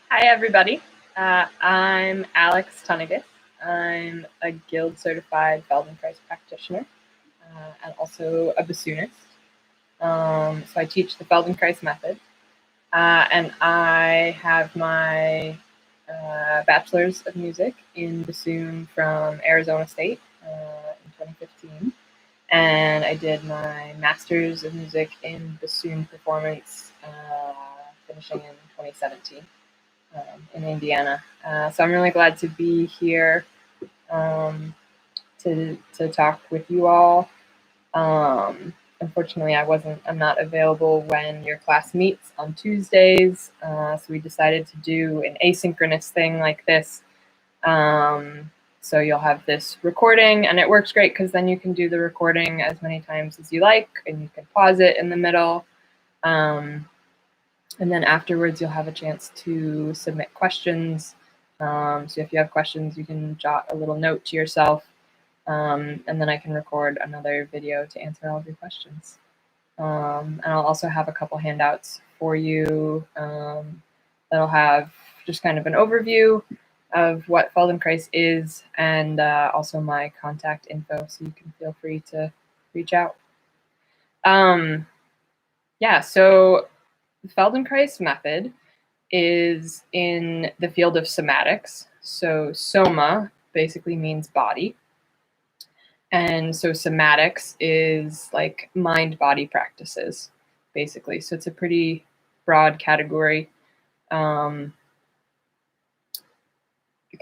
Hi, everybody. I'm Alex Toenniges. I'm a guild-certified Feldenkrais practitioner and also a bassoonist. So I teach the Feldenkrais method, and I have my bachelor's of music in bassoon from Arizona State in 2015, and I did my master's of music in bassoon performance, finishing in 2017. In Indiana. So I'm really glad to be here to talk with you all. Unfortunately, I'm not available when your class meets on Tuesdays. So we decided to do an asynchronous thing like this. So you'll have this recording, and it works great because then you can do the recording as many times as you like, and you can pause it in the middle. And then afterwards, you'll have a chance to submit questions. So if you have questions, you can jot a little note to yourself, and then I can record another video to answer all of your questions. And I'll also have a couple handouts for you that'll have just kind of an overview of what Feldenkrais is, and also my contact info, so you can feel free to reach out. Yeah, so the Feldenkrais method is in the field of somatics. So soma basically means body. And so somatics is like mind-body practices, basically. So it's a pretty broad category, kind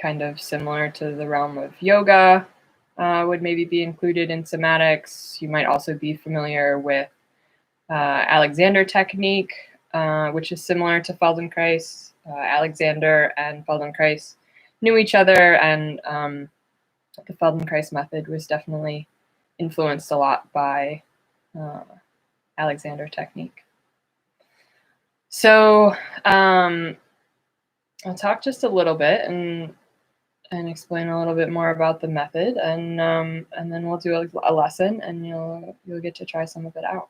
of similar to the realm of yoga, would maybe be included in somatics. You might also be familiar with Alexander technique, which is similar to Feldenkrais. Alexander and Feldenkrais knew each other, and the Feldenkrais method was definitely influenced a lot by Alexander technique. So I'll talk just a little bit and explain a little bit more about the method, and then we'll do a lesson, and you'll get to try some of it out.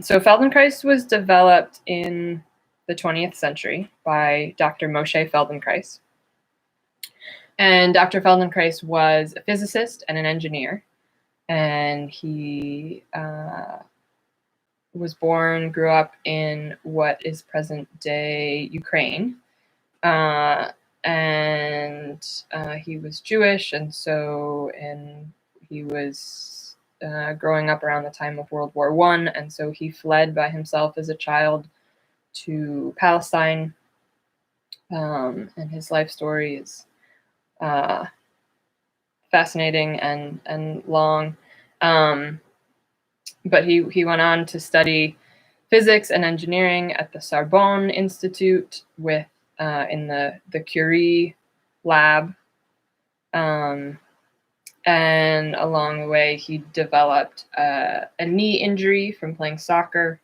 So Feldenkrais was developed in the 20th century by Dr. Moshe Feldenkrais. And Dr. Feldenkrais was a physicist and an engineer. And he grew up in what is present-day Ukraine. And he was Jewish, and he was growing up around the time of World War I, and so he fled by himself as a child to Palestine, and his life story is fascinating and long, but he went on to study physics and engineering at the Sorbonne Institute in the Curie lab. And along the way, he developed a knee injury from playing soccer.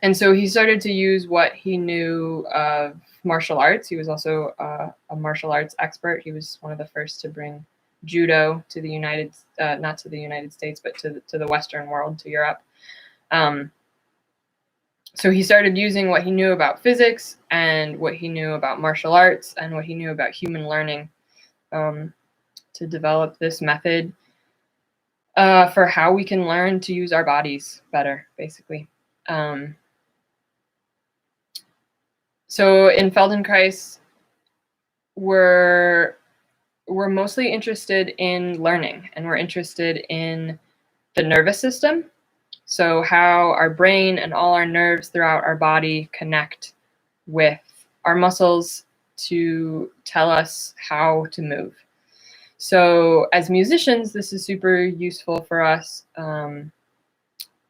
And so he started to use what he knew of martial arts. He was also a martial arts expert. He was one of the first to bring judo to the not to the United States, but to the Western world, to Europe. So he started using what he knew about physics and what he knew about martial arts and what he knew about human learning to develop this method for how we can learn to use our bodies better, basically. So in Feldenkrais, we're mostly interested in learning, and we're interested in the nervous system. So how our brain and all our nerves throughout our body connect with our muscles to tell us how to move. So as musicians, this is super useful for us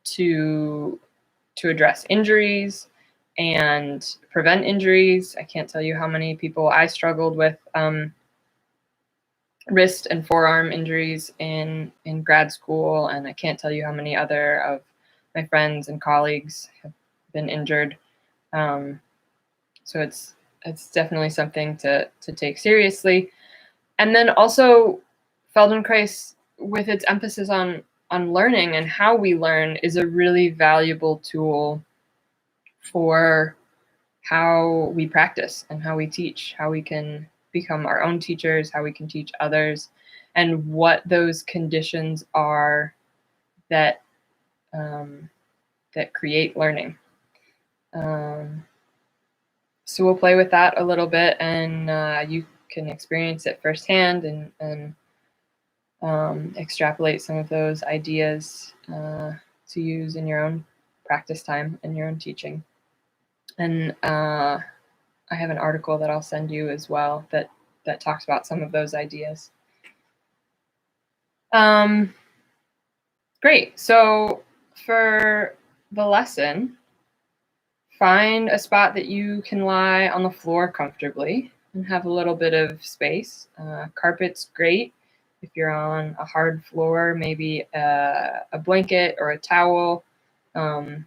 to address injuries and prevent injuries. I can't tell you how many people I struggled with wrist and forearm injuries in grad school, and I can't tell you how many other of my friends and colleagues have been injured. So it's definitely something to take seriously. And then also Feldenkrais, with its emphasis on learning and how we learn, is a really valuable tool for how we practice and how we teach, how we can become our own teachers, how we can teach others, and what those conditions are that that create learning. So we'll play with that a little bit, and you can experience it firsthand and extrapolate some of those ideas to use in your own practice time and your own teaching. And I have an article that I'll send you as well that talks about some of those ideas. Great. So for the lesson, find a spot that you can lie on the floor comfortably and have a little bit of space. Carpet's great. If you're on a hard floor, maybe a blanket or a towel to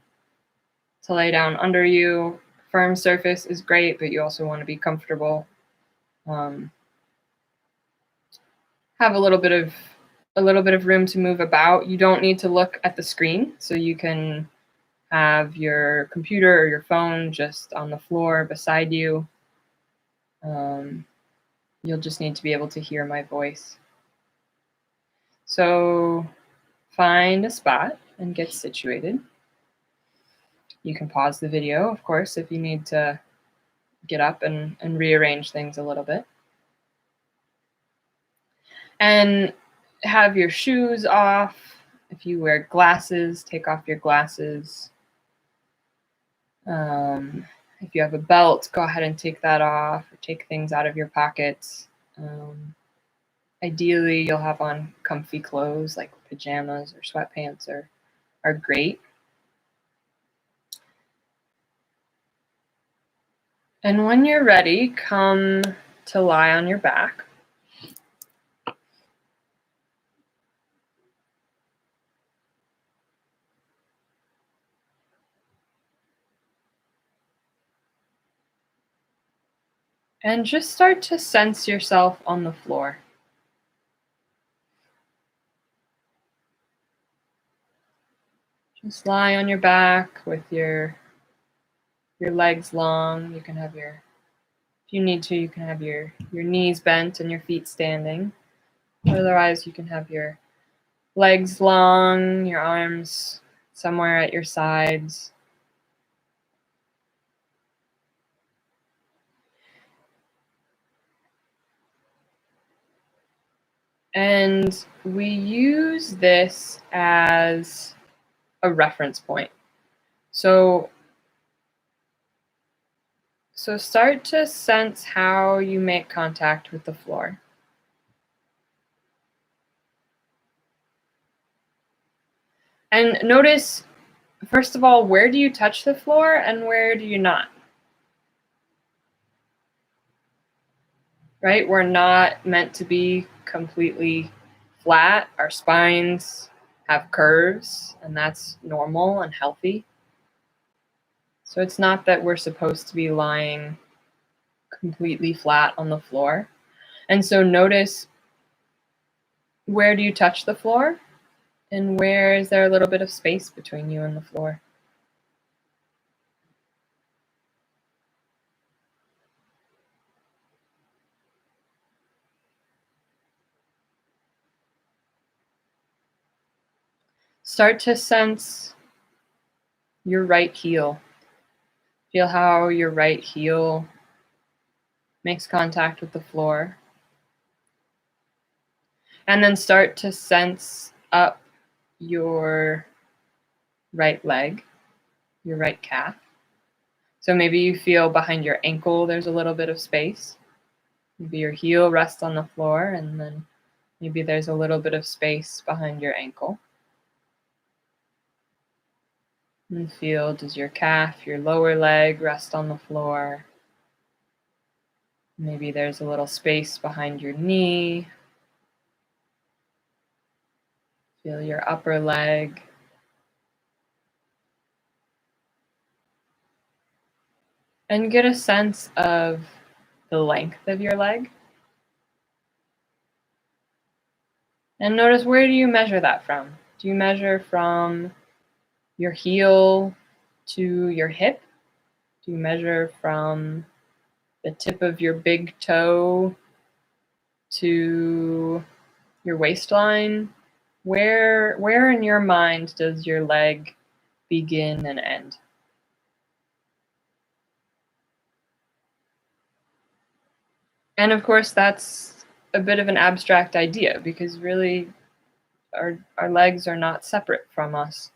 lay down under you. Firm surface is great, but you also want to be comfortable. Have a little bit of room to move about. You don't need to look at the screen, so you can have your computer or your phone just on the floor beside you. You'll just need to be able to hear my voice. So find a spot and get situated. You can pause the video, of course, if you need to get up and rearrange things a little bit. And have your shoes off. If you wear glasses, take off your glasses. If you have a belt, go ahead and take that off, or take things out of your pockets. Ideally, you'll have on comfy clothes like pajamas or sweatpants are great. And when you're ready, come to lie on your back. And just start to sense yourself on the floor. Just lie on your back with your legs long. You can have if you need to, you can have your knees bent and your feet standing. Otherwise, you can have your legs long, your arms somewhere at your sides. And we use this as a reference point. So start to sense how you make contact with the floor. And notice, first of all, where do you touch the floor and where do you not? Right? We're not meant to be completely flat. Our spines have curves, and that's normal and healthy. So it's not that we're supposed to be lying completely flat on the floor. And so notice, where do you touch the floor? And where is there a little bit of space between you and the floor? Start to sense your right heel. Feel how your right heel makes contact with the floor. And then start to sense up your right leg, your right calf. So maybe you feel behind your ankle there's a little bit of space. Maybe your heel rests on the floor, and then maybe there's a little bit of space behind your ankle. And feel, does your calf, your lower leg rest on the floor? Maybe there's a little space behind your knee. Feel your upper leg. And get a sense of the length of your leg. And notice, where do you measure that from? Do you measure from your heel to your hip? Do you measure from the tip of your big toe to your waistline? Where in your mind does your leg begin and end? And of course, that's a bit of an abstract idea because really our legs are not separate from us.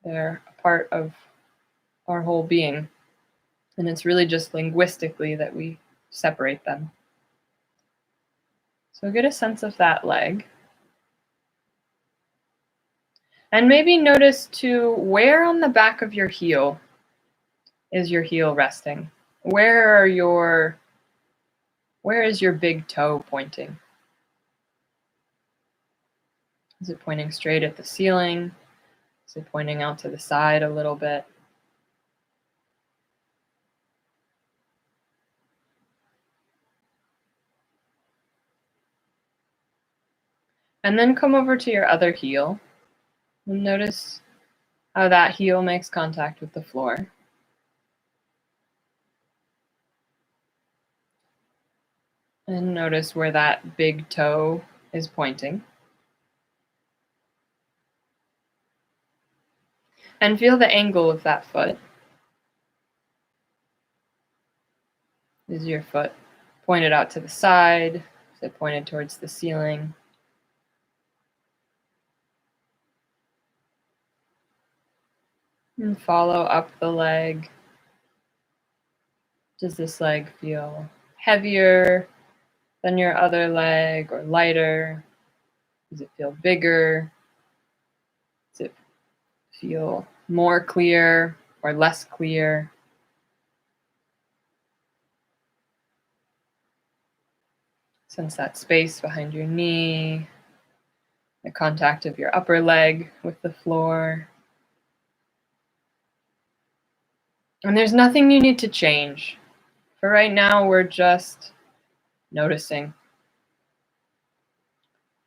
They're a part of our whole being. And it's really just linguistically that we separate them. So get a sense of that leg. And maybe notice too, where on the back of your heel is your heel resting? Where is your big toe pointing? Is it pointing straight at the ceiling? Is it pointing out to the side a little bit? And then come over to your other heel and notice how that heel makes contact with the floor. And notice where that big toe is pointing. And feel the angle of that foot. Is your foot pointed out to the side? Is it pointed towards the ceiling? And follow up the leg. Does this leg feel heavier than your other leg or lighter? Does it feel bigger? Does it feel more clear or less clear? Sense that space behind your knee, the contact of your upper leg with the floor. And there's nothing you need to change. For right now, we're just noticing,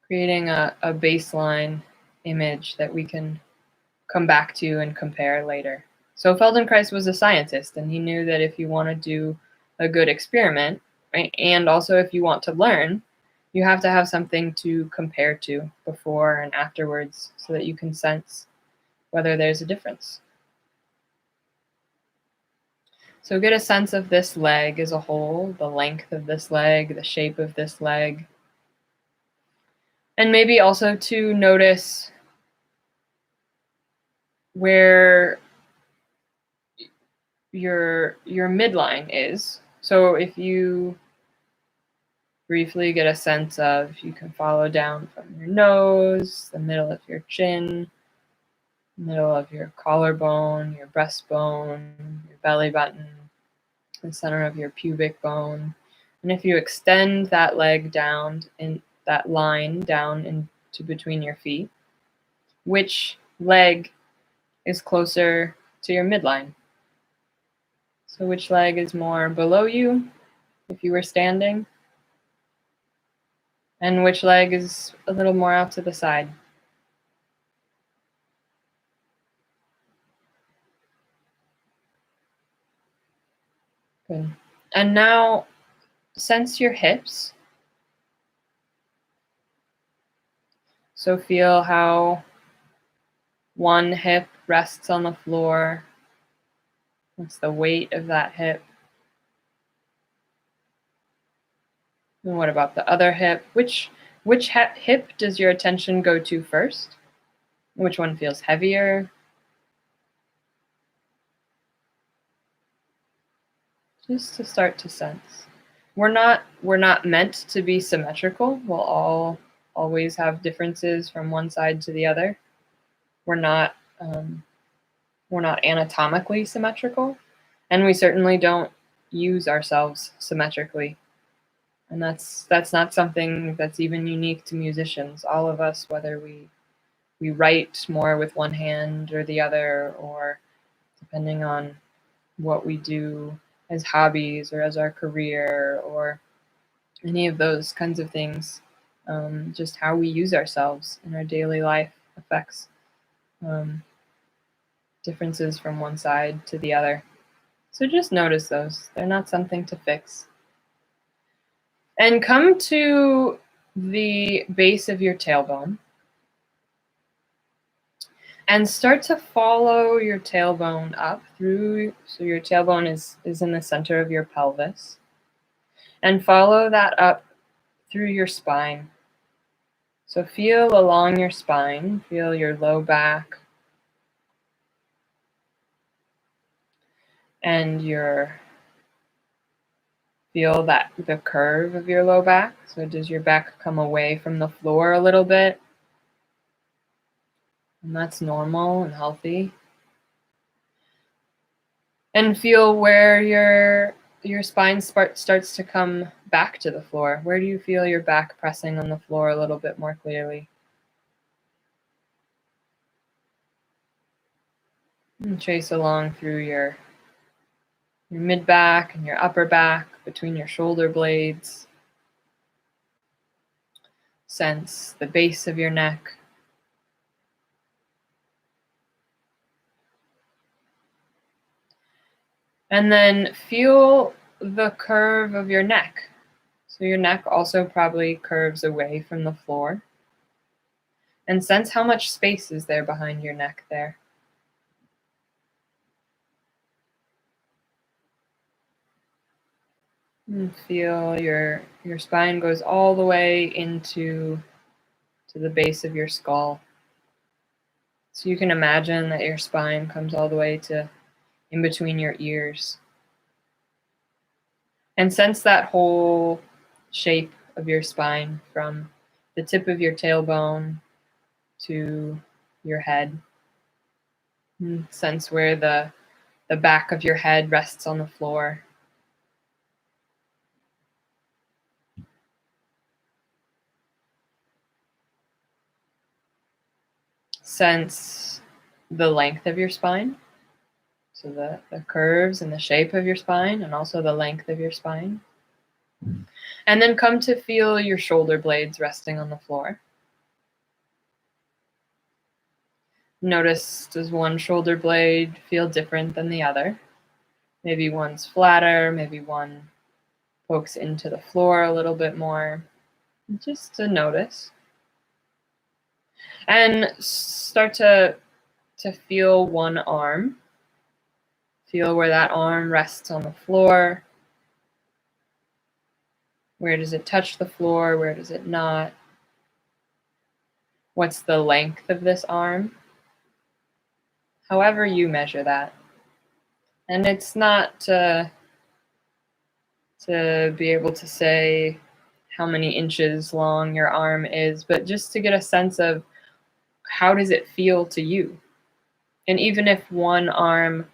creating a baseline image that we can come back to and compare later. So Feldenkrais was a scientist, and he knew that if you want to do a good experiment, right, and also if you want to learn, you have to have something to compare to before and afterwards so that you can sense whether there's a difference. So get a sense of this leg as a whole, the length of this leg, the shape of this leg. And maybe also to notice where your midline is. So if you briefly get a sense of, you can follow down from your nose, the middle of your chin, middle of your collarbone, your breastbone, your belly button, the center of your pubic bone. And if you extend that leg down in that line down into between your feet, which leg is closer to your midline? So which leg is more below you if you were standing? And which leg is a little more out to the side? Good. And now sense your hips. So feel how one hip rests on the floor. What's the weight of that hip? And what about the other hip? Which hip does your attention go to first? Which one feels heavier? Just to start to sense. We're not meant to be symmetrical. We'll all always have differences from one side to the other. We're not anatomically symmetrical, and we certainly don't use ourselves symmetrically. And that's not something that's even unique to musicians. All of us, whether we write more with one hand or the other, or depending on what we do as hobbies or as our career or any of those kinds of things, just how we use ourselves in our daily life affects differences from one side to the other. So just notice those. They're not something to fix. And come to the base of your tailbone. And start to follow your tailbone up through, so your tailbone is in the center of your pelvis. And follow that up through your spine. So feel along your spine, feel your low back and feel that the curve of your low back. So does your back come away from the floor a little bit? And that's normal and healthy. And feel where your spine starts to come back to the floor. Where do you feel your back pressing on the floor a little bit more clearly? And trace along through your mid-back and your upper back, between your shoulder blades. Sense the base of your neck. And then feel the curve of your neck. So your neck also probably curves away from the floor. And sense how much space is there behind your neck there. And feel your spine goes all the way to the base of your skull. So you can imagine that your spine comes all the way to in between your ears. And sense that whole shape of your spine from the tip of your tailbone to your head. And sense where the back of your head rests on the floor. Sense the length of your spine. So the curves and the shape of your spine, and also the length of your spine. And then come to feel your shoulder blades resting on the floor. Notice, does one shoulder blade feel different than the other? Maybe one's flatter, maybe one pokes into the floor a little bit more. Just to notice. And start to feel one arm. Feel where that arm rests on the floor. Where does it touch the floor? Where does it not? What's the length of this arm? However you measure that. And it's not to be able to say how many inches long your arm is, but just to get a sense of how does it feel to you. And even if one arm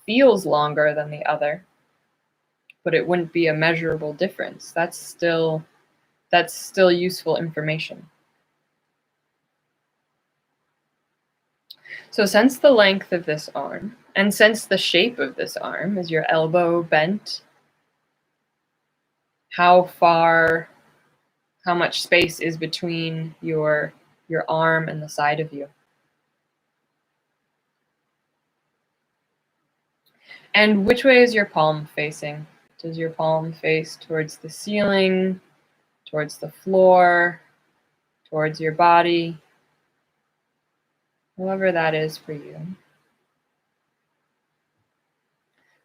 feels longer than the other, but it wouldn't be a measurable difference, that's still useful information. So sense the length of this arm, and sense the shape of this arm. Is your elbow bent? How much space is between your arm and the side of you? And which way is your palm facing? Does your palm face towards the ceiling, towards the floor, towards your body? However that is for you.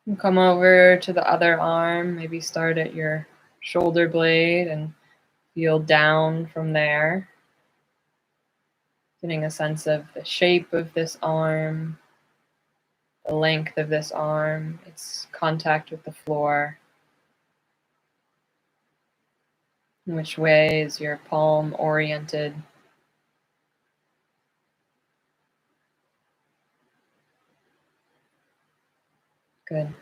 And come over to the other arm, maybe start at your shoulder blade and feel down from there. Getting a sense of the shape of this arm, the length of this arm, its contact with the floor. In which way is your palm oriented? Good.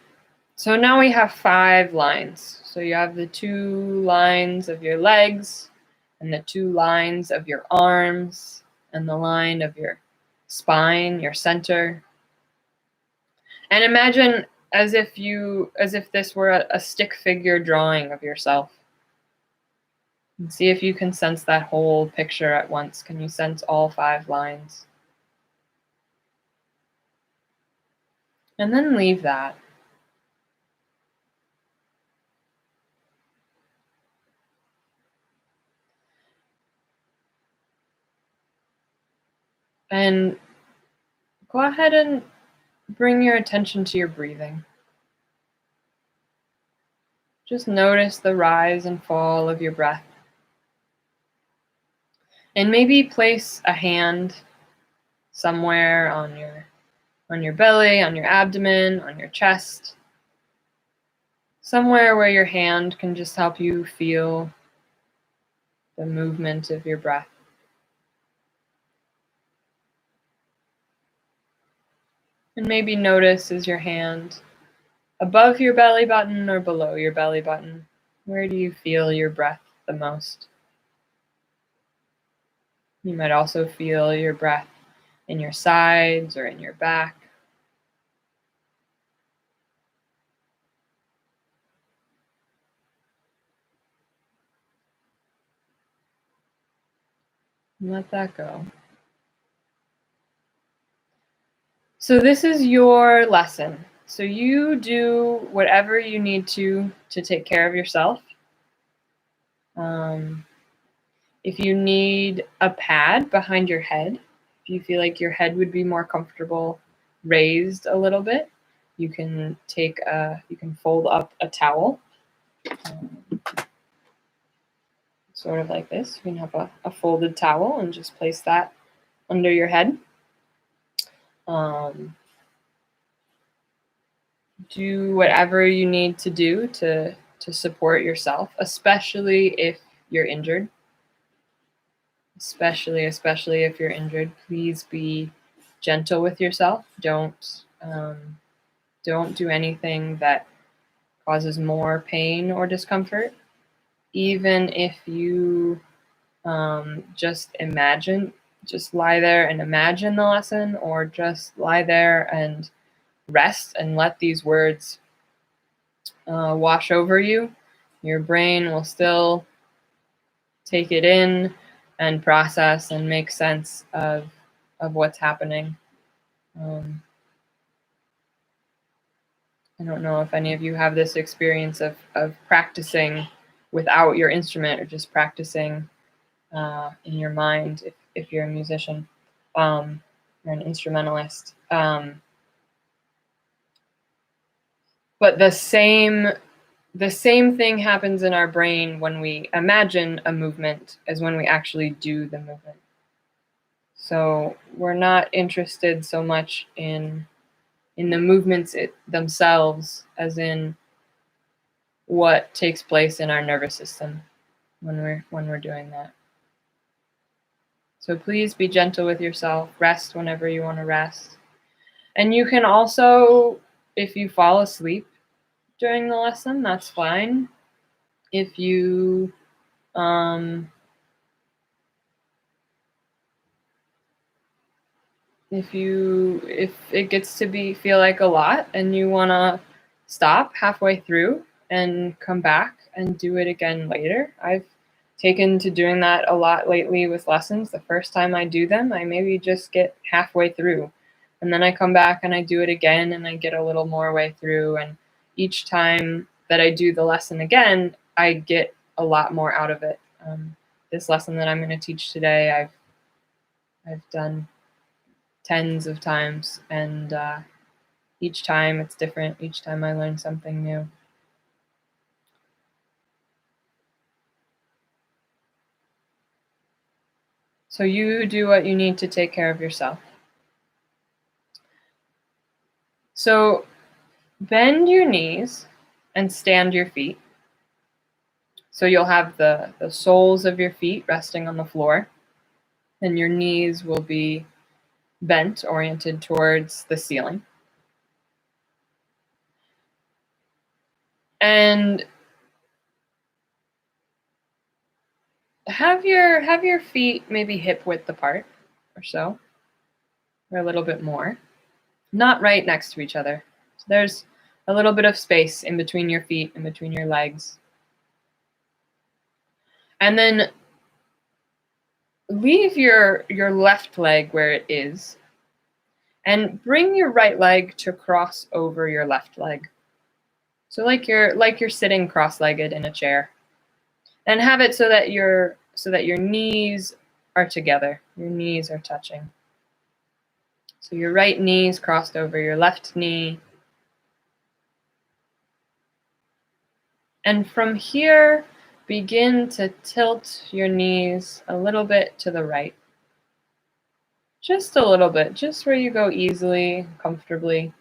So now we have 5 lines. So you have the 2 lines of your legs, and the 2 lines of your arms, and the line of your spine, your center. And imagine as if this were a stick figure drawing of yourself. And see if you can sense that whole picture at once. Can you sense all 5 lines? And then leave that. And go ahead and bring your attention to your breathing. Just notice the rise and fall of your breath. And maybe place a hand somewhere on your belly, on your abdomen, on your chest. Somewhere where your hand can just help you feel the movement of your breath. And maybe notice, is your hand above your belly button or below your belly button? Where do you feel your breath the most? You might also feel your breath in your sides or in your back. And let that go. So this is your lesson. So you do whatever you need to take care of yourself. If you need a pad behind your head, if you feel like your head would be more comfortable raised a little bit, you can fold up a towel, sort of like this. You can have a folded towel and just place that under your head. Do whatever you need to do to support yourself, especially if you're injured. Especially if you're injured, please be gentle with yourself. Don't do anything that causes more pain or discomfort. Even if you just lie there and imagine the lesson, or just lie there and rest and let these words wash over you. Your brain will still take it in and process and make sense of what's happening. I don't know if any of you have this experience of practicing without your instrument, or just practicing in your mind if you're a musician or an instrumentalist. But the same thing happens in our brain when we imagine a movement as when we actually do the movement. So we're not interested so much in the movements themselves as in what takes place in our nervous system when we're doing that. So please be gentle with yourself. Rest whenever you want to rest. And you can also, if you fall asleep during the lesson, that's fine. If you if it gets to feel like a lot and you want to stop halfway through and come back and do it again later. I've taken to doing that a lot lately with lessons. The first time I do them, I maybe just get halfway through, and then I come back and I do it again and I get a little more way through, and each time that I do the lesson again, I get a lot more out of it. This lesson that I'm going to teach today, I've done tens of times, and each time it's different. Each time I learn something new. So you do what you need to take care of yourself. So bend your knees and stand your feet. So you'll have the soles of your feet resting on the floor, and your knees will be bent, oriented towards the ceiling. And have your feet maybe hip width apart or so, or a little bit more. Not right next to each other. So there's a little bit of space in between your feet and between your legs. And then leave your left leg where it is, and bring your right leg to cross over your left leg. So like you're sitting cross-legged in a chair. And have it so that your knees are together. Your knees are touching. So your right knee is crossed over your left knee. And from here, begin to tilt your knees a little bit to the right. Just a little bit, just where you go easily, comfortably.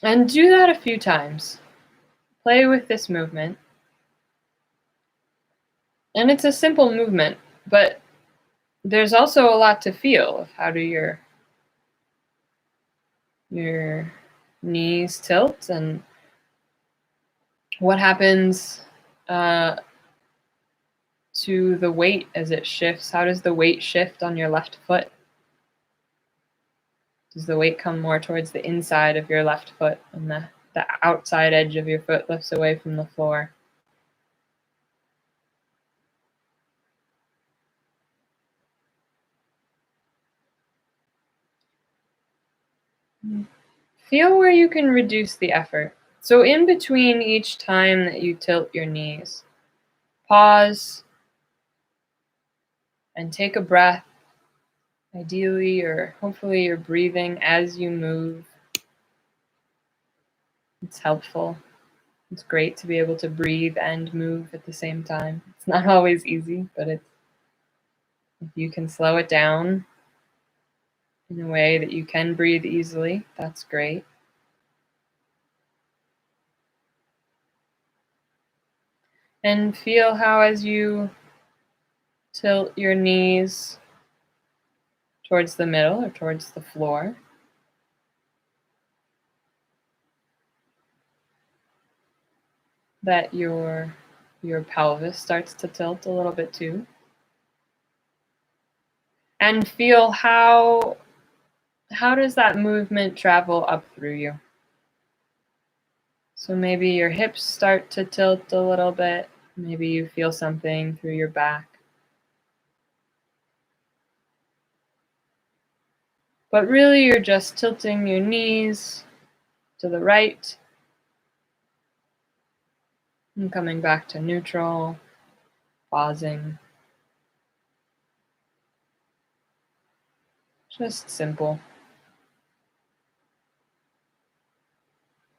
And do that a few times. Play with this movement. And it's a simple movement, but there's also a lot to feel of how do your knees tilt and what happens to the weight as it shifts. How does the weight shift on your left foot? Does the weight come more towards the inside of your left foot and the outside edge of your foot lifts away from the floor? Feel where you can reduce the effort. So in between each time that you tilt your knees, pause and take a breath. Ideally, or hopefully you're breathing as you move. It's helpful. It's great to be able to breathe and move at the same time. It's not always easy, but if you can slow it down in a way that you can breathe easily, that's great. And feel how as you tilt your knees towards the middle or towards the floor, that your pelvis starts to tilt a little bit too. And feel how does that movement travel up through you? So maybe your hips start to tilt a little bit. Maybe you feel something through your back. But really you're just tilting your knees to the right and coming back to neutral, pausing. Just simple.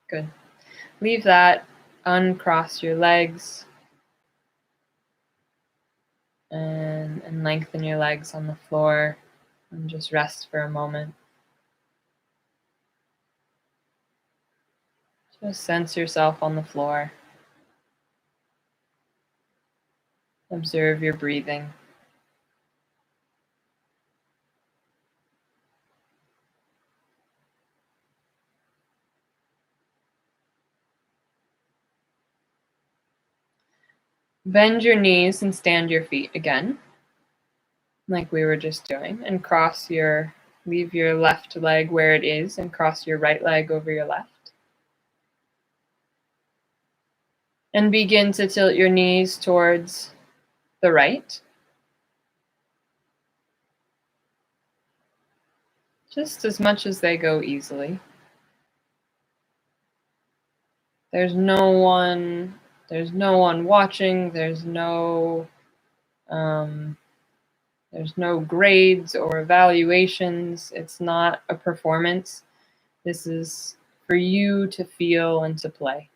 Good. Leave that, uncross your legs, and lengthen your legs on the floor, and just rest for a moment. Just sense yourself on the floor. Observe your breathing. Bend your knees and stand your feet again, like we were just doing, and leave your left leg where it is and cross your right leg over your left. And begin to tilt your knees towards the right. Just as much as they go easily. There's no one watching, there's no grades or evaluations. It's not a performance. This is for you to feel and to play.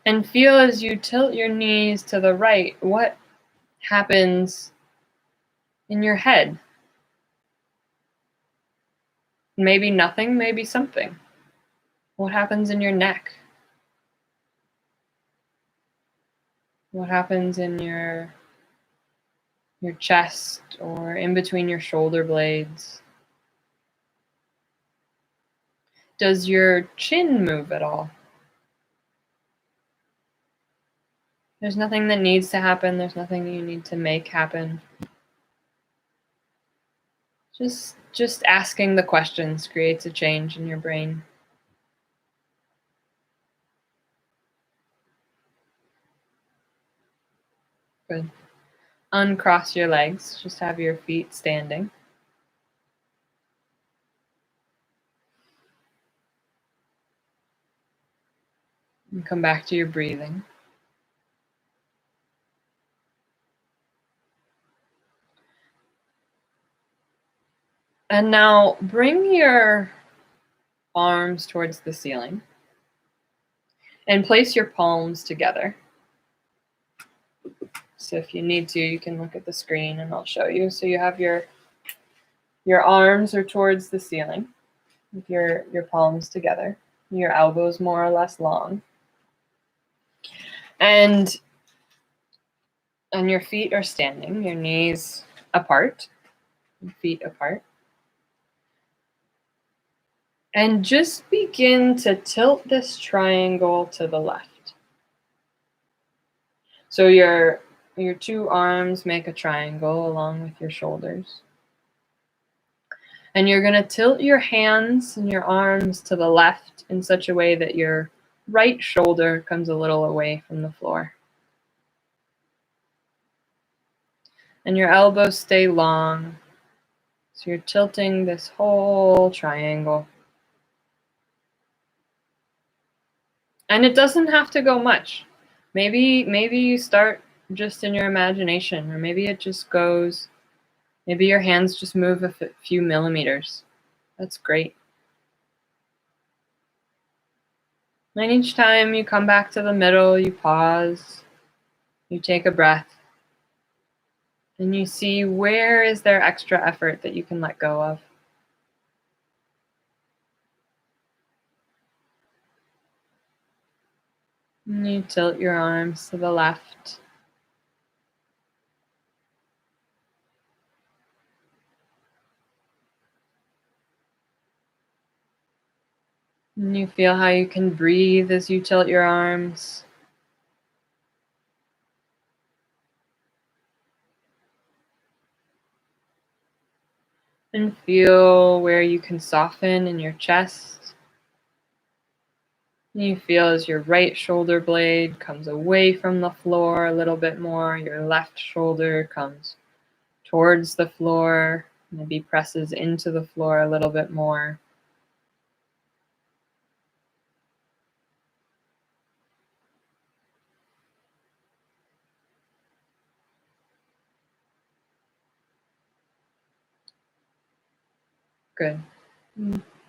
And feel as you tilt your knees to the right, what happens in your head. Maybe nothing, maybe something. What happens in your neck? What happens in your chest or in between your shoulder blades? Does your chin move at all? There's nothing that needs to happen. There's nothing you need to make happen. Just asking the questions creates a change in your brain. Good. Uncross your legs. Just have your feet standing. And come back to your breathing. And now bring your arms towards the ceiling and place your palms together. So if you need to, you can look at the screen and I'll show you. So you have your arms are towards the ceiling with your palms together, your elbows more or less long. And your feet are standing, your knees apart, your feet apart. And just begin to tilt this triangle to the left. So your two arms make a triangle along with your shoulders. And you're going to tilt your hands and your arms to the left in such a way that your right shoulder comes a little away from the floor. And your elbows stay long. So you're tilting this whole triangle. And it doesn't have to go much. Maybe you start just in your imagination, or maybe it just goes, maybe your hands just move a few millimeters. That's great. And each time you come back to the middle, you pause, you take a breath, and you see where is there extra effort that you can let go of. And you tilt your arms to the left. And you feel how you can breathe as you tilt your arms. And feel where you can soften in your chest. And you feel as your right shoulder blade comes away from the floor a little bit more. Your left shoulder comes towards the floor, maybe presses into the floor a little bit more. Good.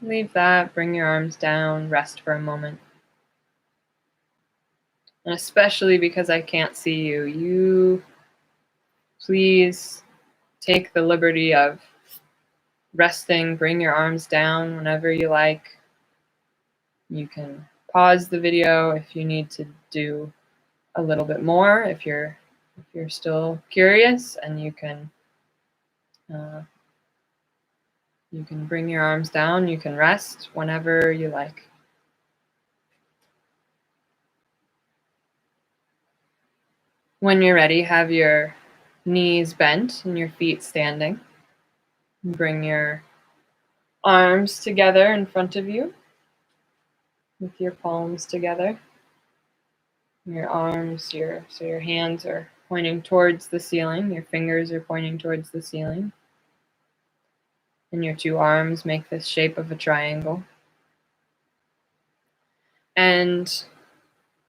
Leave that, bring your arms down, rest for a moment. And especially because I can't see you, you please take the liberty of resting, bring your arms down whenever you like. You can pause the video if you need to do a little bit more, if you're still curious, and you can bring your arms down, you can rest whenever you like. When you're ready, have your knees bent and your feet standing. Bring your arms together in front of you with your palms together. Your arms, so your hands are pointing towards the ceiling, your fingers are pointing towards the ceiling. And your two arms make this shape of a triangle. And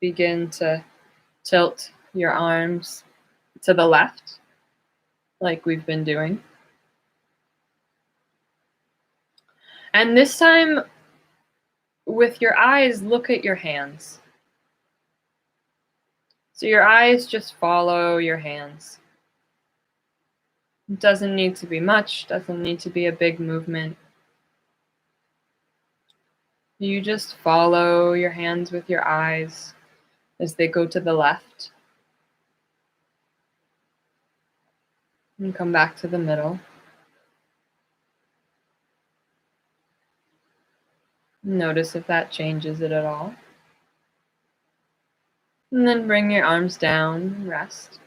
begin to tilt your arms to the left, like we've been doing. And this time, with your eyes, look at your hands. So your eyes just follow your hands. It doesn't need to be much, doesn't need to be a big movement. You just follow your hands with your eyes as they go to the left. And come back to the middle. Notice if that changes it at all. And then bring your arms down and rest.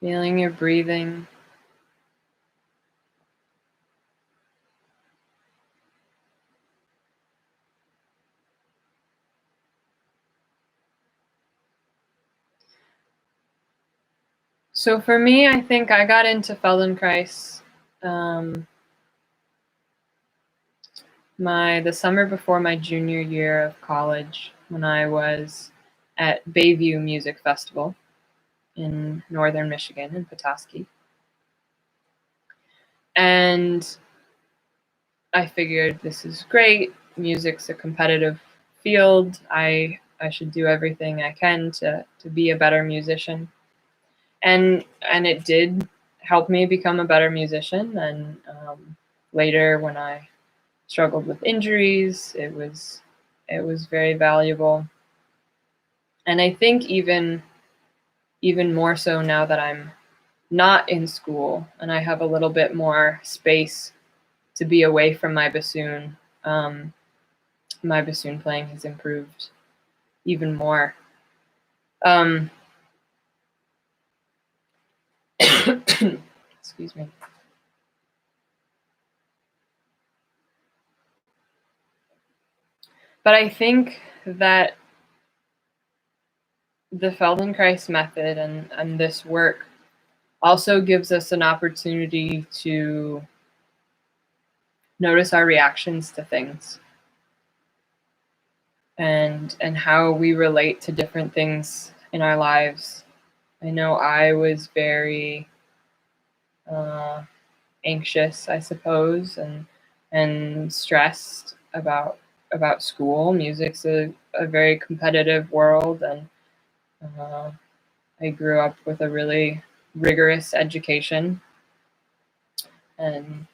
Feeling your breathing. So for me, I think I got into Feldenkrais the summer before my junior year of college, when I was at Bayview Music Festival in northern Michigan, in Petoskey. And I figured this is great. Music's a competitive field. I should do everything I can to be a better musician. And it did help me become a better musician. And later, when I struggled with injuries, it was very valuable. And I think even more so now that I'm not in school and I have a little bit more space to be away from my bassoon, my bassoon playing has improved even more. Excuse me. But I think that the Feldenkrais method and this work also gives us an opportunity to notice our reactions to things and how we relate to different things in our lives. I know I was very anxious, I suppose, and stressed about school. Music's a very competitive world, and I grew up with a really rigorous education, and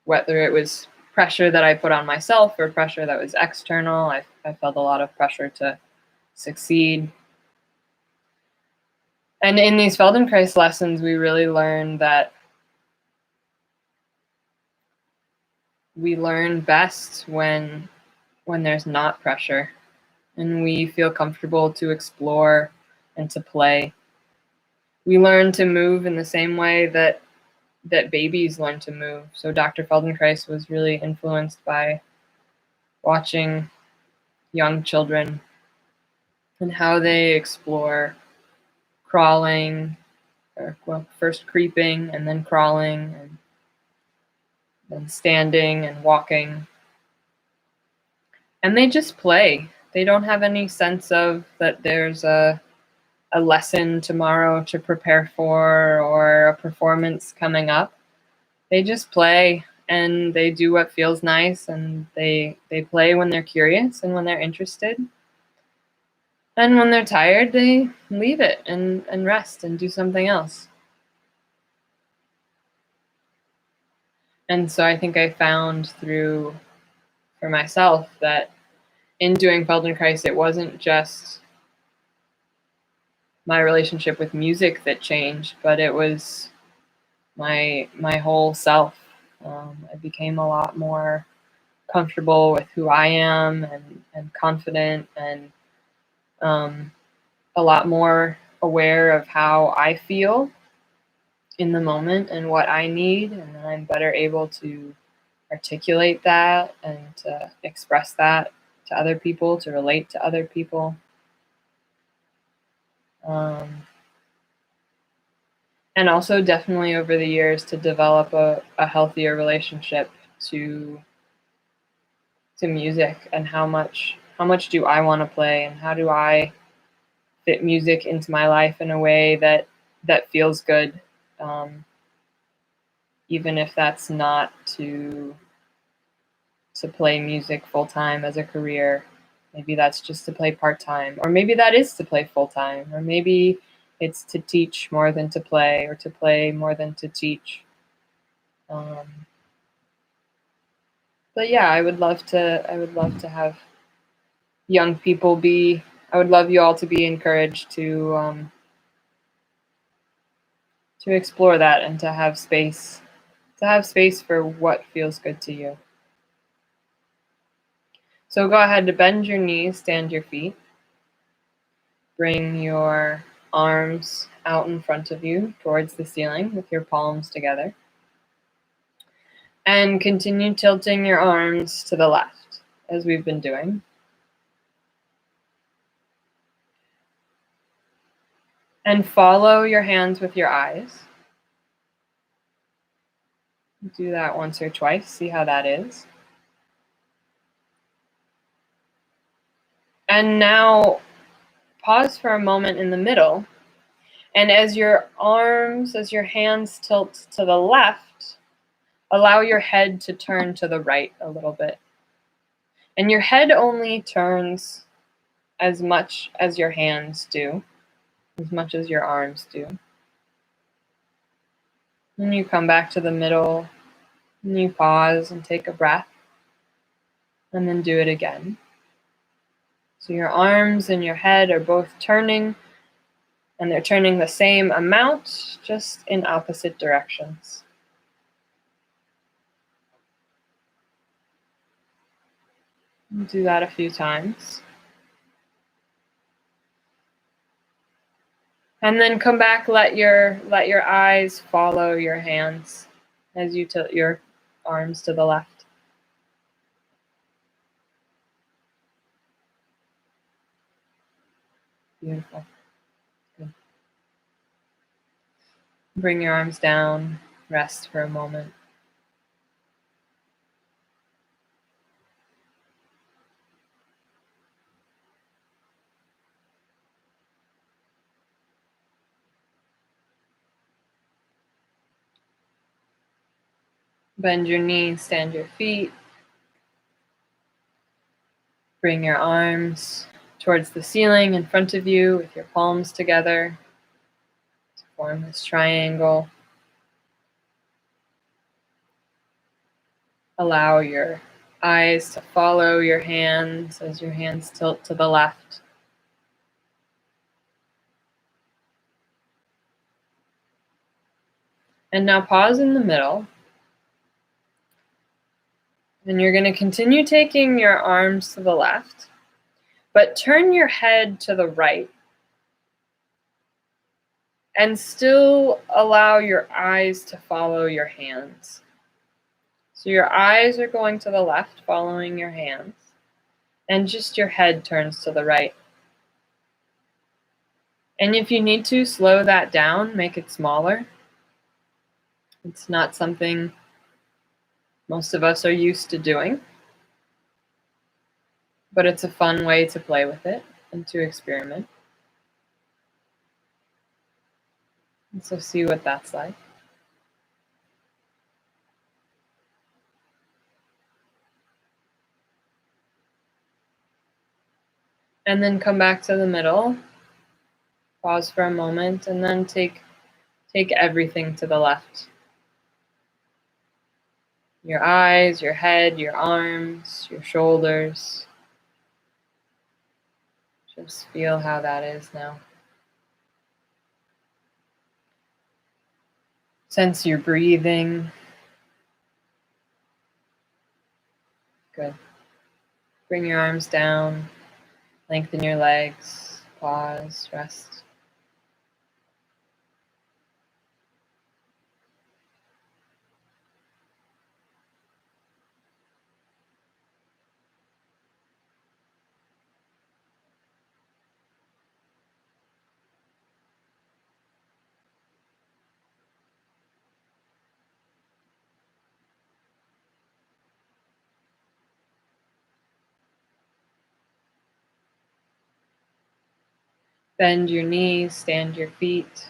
whether it was pressure that I put on myself or pressure that was external, I felt a lot of pressure to succeed. And in these Feldenkrais lessons, we really learn that we learn best when there's not pressure and we feel comfortable to explore and to play. We learn to move in the same way that babies learn to move. So Dr. Feldenkrais was really influenced by watching young children and how they explore crawling, or well, first creeping and then crawling and then standing and walking. And they just play. They don't have any sense of that there's a lesson tomorrow to prepare for or a performance coming up. They just play and they do what feels nice, and they play when they're curious and when they're interested. And when they're tired, they leave it and rest and do something else. And so I think I found for myself that in doing Feldenkrais, it wasn't just my relationship with music that changed, but it was my whole self. I became a lot more comfortable with who I am and confident and a lot more aware of how I feel in the moment and what I need, and then I'm better able to articulate that and to express that to other people, to relate to other people. And also definitely over the years to develop a healthier relationship to music and how much do I want to play and how do I fit music into my life in a way that feels good, even if that's not to play music full time as a career. Maybe that's just to play part time, or maybe that is to play full time, or maybe it's to teach more than to play, or to play more than to teach. But yeah, I would love to have young people be. I would love you all to be encouraged to explore that and to have space for what feels good to you. So go ahead to bend your knees, stand your feet. Bring your arms out in front of you towards the ceiling with your palms together. And continue tilting your arms to the left, as we've been doing. And follow your hands with your eyes. Do that once or twice, see how that is. And now pause for a moment in the middle And as your hands tilt to the left, allow your head to turn to the right a little bit. And your head only turns as much as your hands do, as much as your arms do. Then you come back to the middle, and you pause and take a breath, and then do it again. So your arms and your head are both turning, and they're turning the same amount, just in opposite directions. Do that a few times. And then come back, let your eyes follow your hands as you tilt your arms to the left. Beautiful. Good. Bring your arms down, rest for a moment. Bend your knees, stand your feet. Bring your arms towards the ceiling in front of you with your palms together to form this triangle. Allow your eyes to follow your hands as your hands tilt to the left. And now pause in the middle. And you're going to continue taking your arms to the left, but turn your head to the right. And still allow your eyes to follow your hands. So your eyes are going to the left, following your hands, and just your head turns to the right. And if you need to, slow that down, make it smaller. It's not something most of us are used to doing, but it's a fun way to play with it and to experiment. And so see what that's like. And then come back to the middle, pause for a moment, and then take everything to the left. Your eyes, your head, your arms, your shoulders. Just feel how that is now. Sense your breathing. Good. Bring your arms down. Lengthen your legs. Pause. Rest. Bend your knees, stand your feet.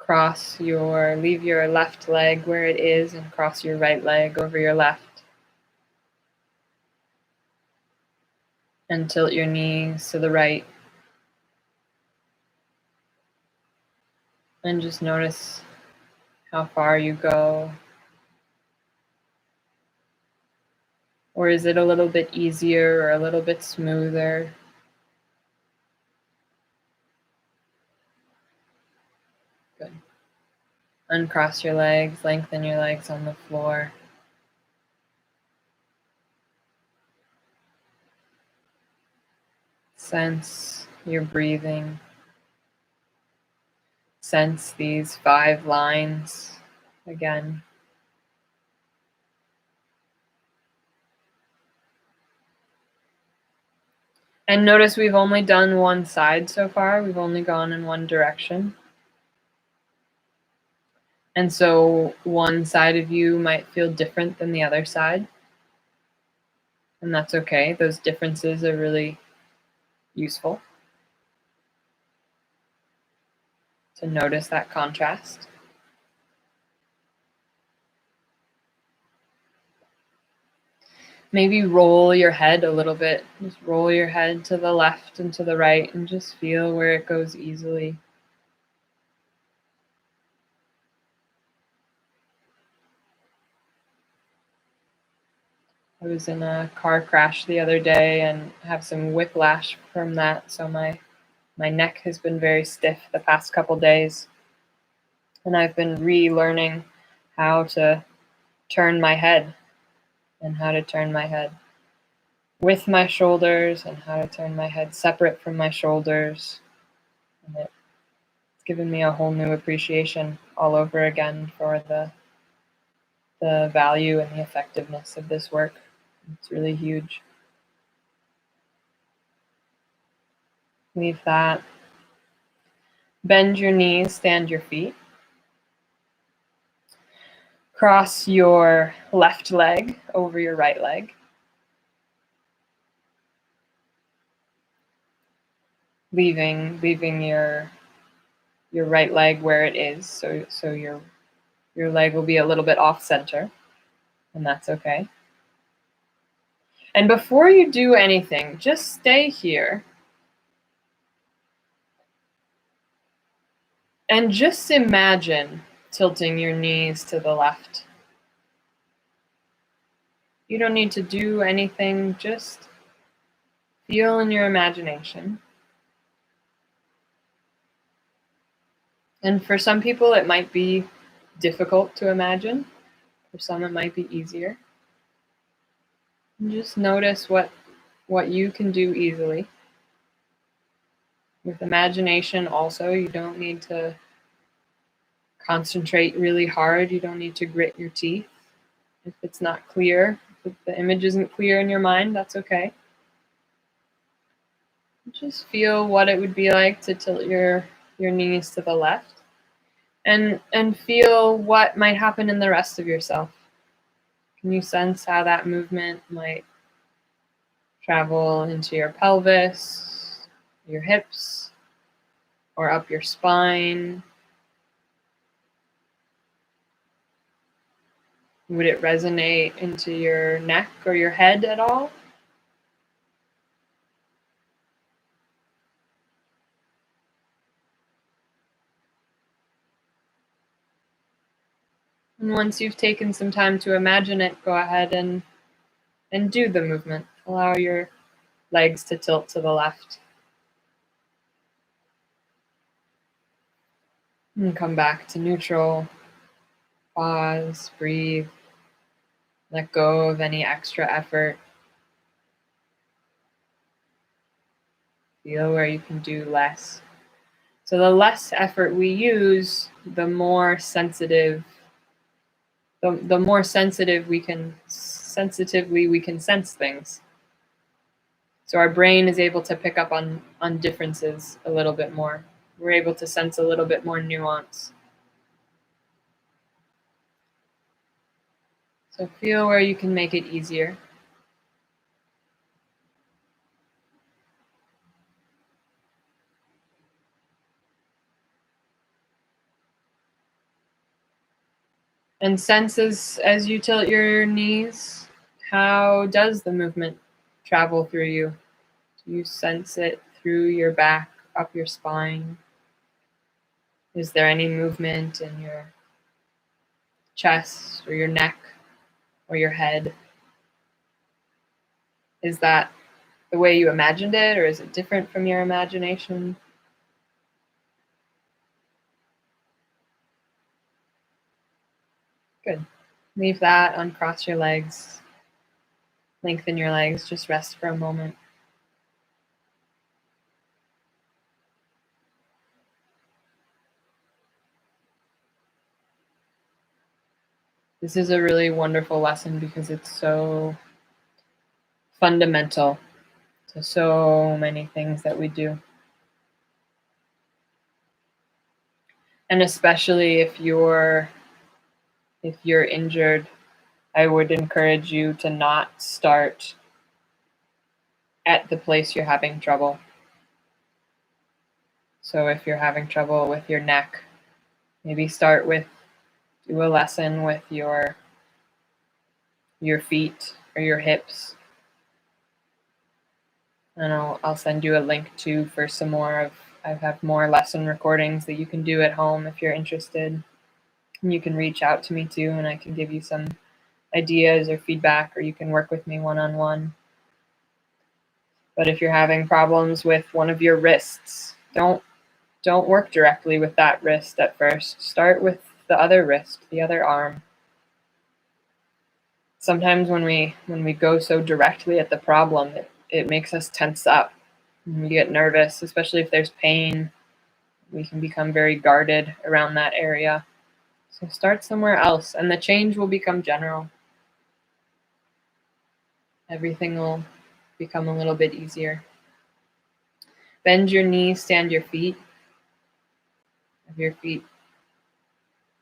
Leave your left leg where it is and cross your right leg over your left. And tilt your knees to the right. And just notice how far you go. Or is it a little bit easier or a little bit smoother? Good. Uncross your legs, lengthen your legs on the floor. Sense your breathing. Sense these 5 lines again. And notice we've only done one side so far. We've only gone in one direction. And so one side of you might feel different than the other side. And that's okay. Those differences are really useful to notice that contrast. Maybe roll your head a little bit. Just roll your head to the left and to the right and just feel where it goes easily. I was in a car crash the other day and have some whiplash from that, so my neck has been very stiff the past couple days. And I've been relearning how to turn my head and how to turn my head with my shoulders and how to turn my head separate from my shoulders. And it's given me a whole new appreciation all over again for the value and the effectiveness of this work. It's really huge. Leave that. Bend your knees, stand your feet. Cross your left leg over your right leg. Leaving your right leg where it is, so your leg will be a little bit off center, and that's okay. And before you do anything, just stay here and just imagine tilting your knees to the left. You don't need to do anything, just feel in your imagination. And for some people, it might be difficult to imagine. For some, it might be easier. And just notice what you can do easily. With imagination also, you don't need to concentrate really hard. You don't need to grit your teeth. If it's not clear, if the image isn't clear in your mind, that's okay. Just feel what it would be like to tilt your knees to the left. And feel what might happen in the rest of yourself. Can you sense how that movement might travel into your pelvis, your hips, or up your spine? Would it resonate into your neck or your head at all? And once you've taken some time to imagine it, go ahead and do the movement. Allow your legs to tilt to the left. And come back to neutral. Pause, breathe. Let go of any extra effort. Feel where you can do less. So the less effort we use, the more sensitive sensitively we can sense things. So our brain is able to pick up on differences a little bit more. We're able to sense a little bit more nuance. So feel where you can make it easier. And sense as you tilt your knees, how does the movement travel through you? Do you sense it through your back, up your spine? Is there any movement in your chest or your neck or your head? Is that the way you imagined it, or is it different from your imagination? Good. Leave that, uncross your legs, lengthen your legs, just rest for a moment. This is a really wonderful lesson because it's so fundamental to so many things that we do. And especially if you're injured, I would encourage you to not start at the place you're having trouble. So if you're having trouble with your neck, maybe do a lesson with your feet or your hips. And I'll send you a link too for some more I have more lesson recordings that you can do at home if you're interested. And you can reach out to me too, and I can give you some ideas or feedback, or you can work with me one-on-one. But if you're having problems with one of your wrists, don't work directly with that wrist at first. Start with the other wrist, the other arm. Sometimes when we go so directly at the problem, it makes us tense up. We get nervous, especially if there's pain. We can become very guarded around that area. So start somewhere else, and the change will become general. Everything will become a little bit easier. Bend your knees, stand your feet. Have your feet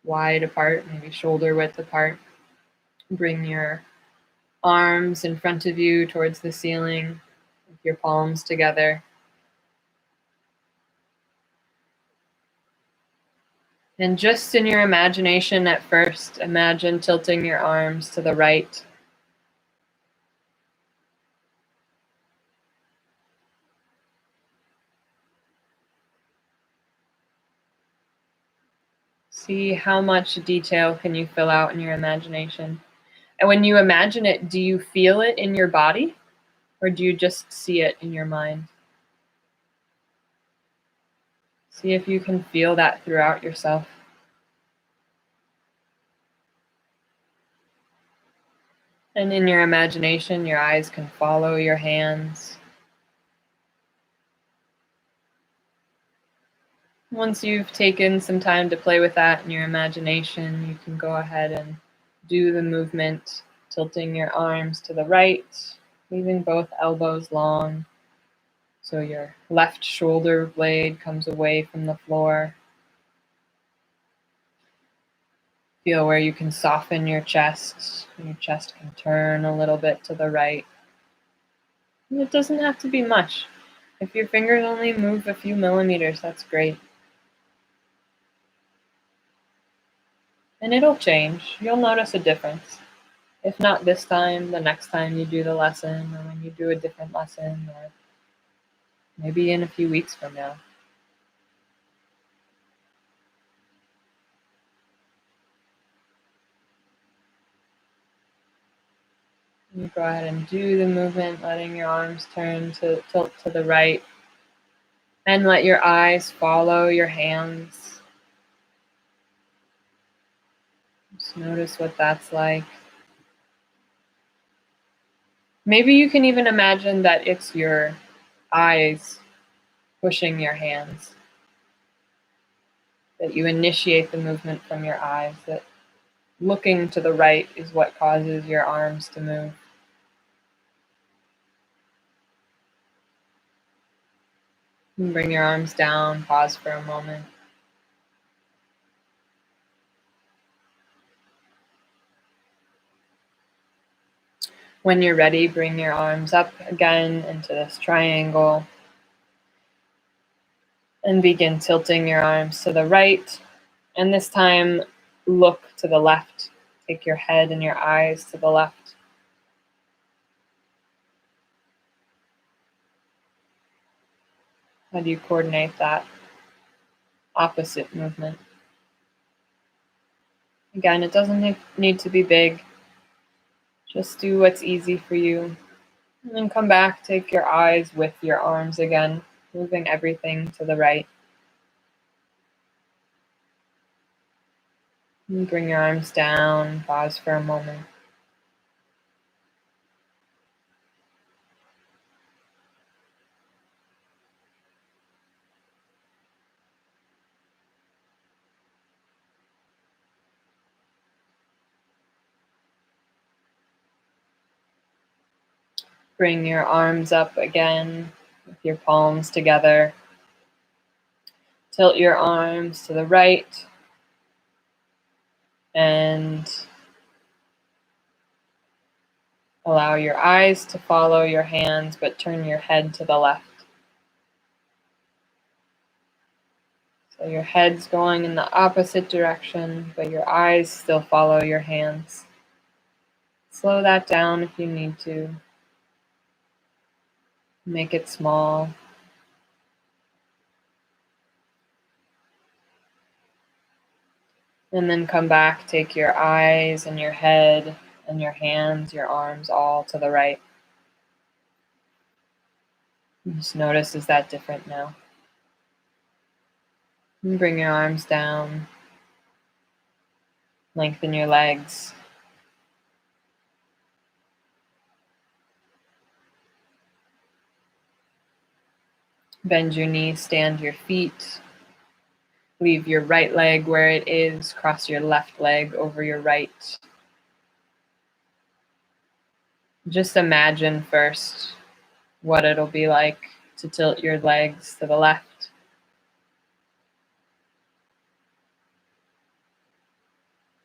wide apart, maybe shoulder width apart. Bring your arms in front of you towards the ceiling with your palms together. And just in your imagination at first, imagine tilting your arms to the right. See how much detail can you fill out in your imagination. And when you imagine it, do you feel it in your body, or do you just see it in your mind? See if you can feel that throughout yourself. And in your imagination, your eyes can follow your hands. Once you've taken some time to play with that in your imagination, you can go ahead and do the movement, tilting your arms to the right, leaving both elbows long, so your left shoulder blade comes away from the floor. Feel where you can soften your chest. Your chest can turn a little bit to the right. And it doesn't have to be much. If your fingers only move a few millimeters, that's great. And it'll change. You'll notice a difference. If not this time, the next time you do the lesson, or when you do a different lesson, or maybe in a few weeks from now. You go ahead and do the movement, letting your arms turn to tilt to the right. And let your eyes follow your hands. Just notice what that's like. Maybe you can even imagine that it's your eyes pushing your hands. That you initiate the movement from your eyes. That looking to the right is what causes your arms to move. And bring your arms down, pause for a moment. When you're ready, bring your arms up again into this triangle. And begin tilting your arms to the right. And this time, look to the left. Take your head and your eyes to the left. How do you coordinate that opposite movement? Again, it doesn't need to be big. Just do what's easy for you. And then come back, take your eyes with your arms again, moving everything to the right. And bring your arms down, pause for a moment. Bring your arms up again with your palms together. Tilt your arms to the right and allow your eyes to follow your hands, but turn your head to the left. So your head's going in the opposite direction, but your eyes still follow your hands. Slow that down if you need to. Make it small. And then come back, take your eyes and your head and your hands, your arms all to the right. Just notice, is that different now? And bring your arms down. Lengthen your legs. Bend your knees, stand your feet. Leave your right leg where it is. Cross your left leg over your right. Just imagine first what it'll be like to tilt your legs to the left.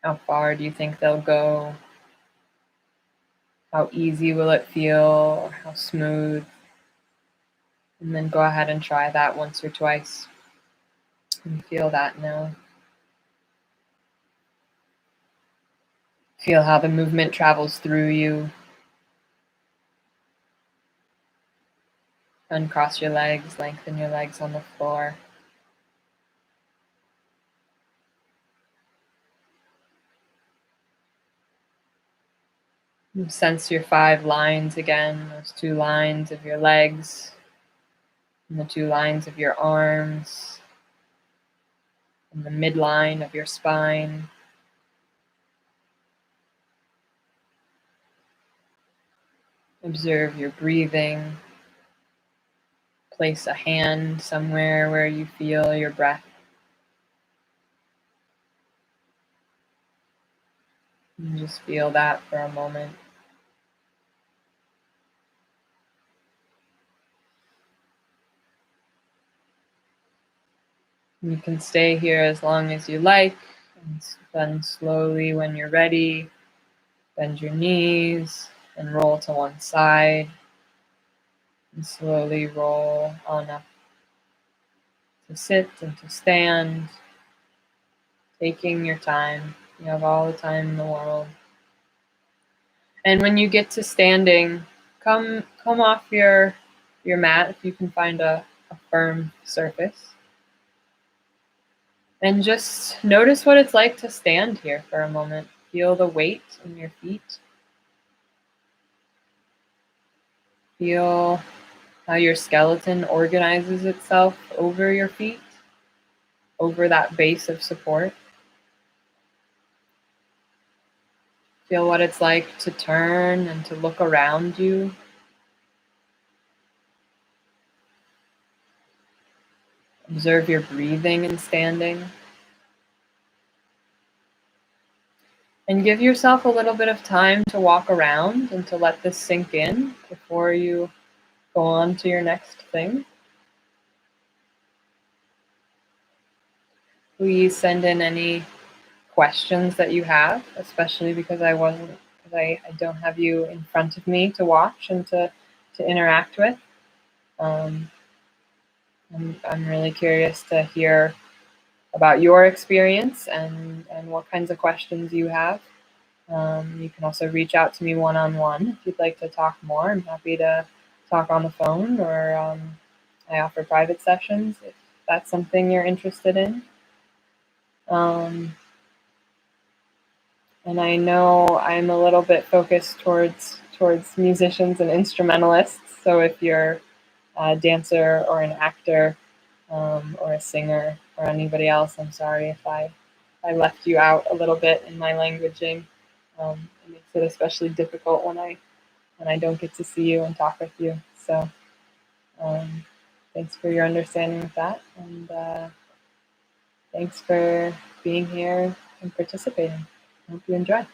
How far do you think they'll go? How easy will it feel, or how smooth? And then go ahead and try that once or twice. And feel that now. Feel how the movement travels through you. Uncross your legs, lengthen your legs on the floor. And sense your 5 lines again, those 2 lines of your legs, and the 2 lines of your arms, and the midline of your spine. Observe your breathing. Place a hand somewhere where you feel your breath. And just feel that for a moment. You can stay here as long as you like, and then slowly, when you're ready, bend your knees and roll to one side, and slowly roll on up to sit and to stand, taking your time. You have all the time in the world. And when you get to standing, come off your mat if you can find a firm surface. And just notice what it's like to stand here for a moment. Feel the weight in your feet. Feel how your skeleton organizes itself over your feet, over that base of support. Feel what it's like to turn and to look around you. Observe your breathing and standing. And give yourself a little bit of time to walk around and to let this sink in before you go on to your next thing. Please send in any questions that you have, especially because I don't have you in front of me to watch and to interact with. I'm really curious to hear about your experience and what kinds of questions you have. You can also reach out to me one-on-one if you'd like to talk more. I'm happy to talk on the phone, or I offer private sessions if that's something you're interested in. And I know I'm a little bit focused towards musicians and instrumentalists. So if you're a dancer or an actor or a singer or anybody else, I'm sorry if I left you out a little bit in my languaging. It makes it especially difficult when I don't get to see you and talk with you. So thanks for your understanding with that, and thanks for being here and participating. I hope you enjoy.